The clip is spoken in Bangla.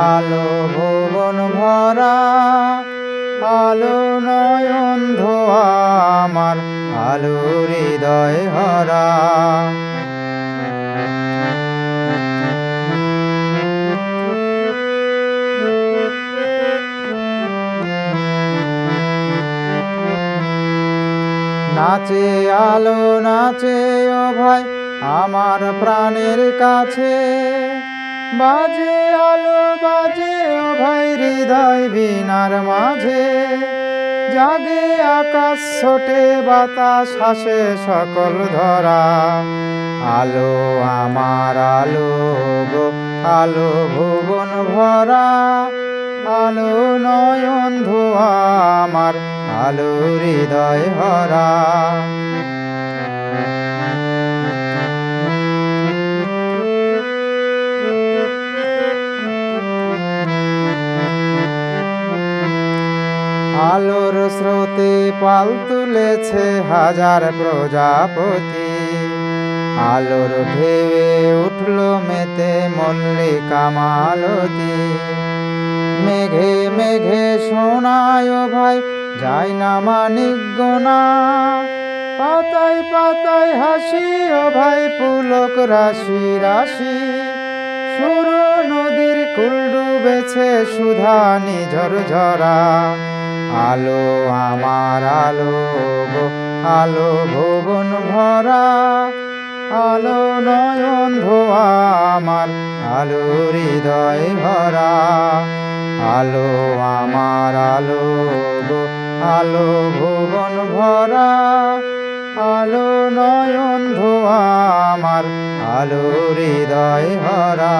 আলো ভুবন ভরা, আলো নয়ন ধোয়া আমার, আলো হৃদয় ভরা। নাচে আলো নাচে ও ভাই আমার প্রাণের কাছে, বাজে আলো বাজে ও ভাই হৃদয় বীণার মাঝে। জাগে আকাশ ছোটে বাতাস হাসে সকল ধরা, আলো আমার আলো গো, আলো ভুবন ভরা, আলো নয়ন ধোয়া আমার, আলো হৃদয় ভরা। আলোর স্রোতে পাল তুলেছে হাজার প্রজাপতি, আলোর ঢেউয়ে উঠল মেতে মল্লিকা মালতী। মেঘে মেঘে শোনায় ও ভাই যায় না মানিক গোনা, পাতায় পাতায় হাসি ও ভাই পুলক রাশি রাশি। সুর নদীর কুল ডুবেছে সুধা নিঝর ঝরা, আলো আমার আলো গো, আলো ভুবন ভরা, আলো নয়ন ধোয়া আমার, আলো হৃদয় ভরা। আলো আমার আলো গো, আলো ভুবন ভরা, আলো নয়ন ধোয়া আমার, আলো হৃদয় ভরা।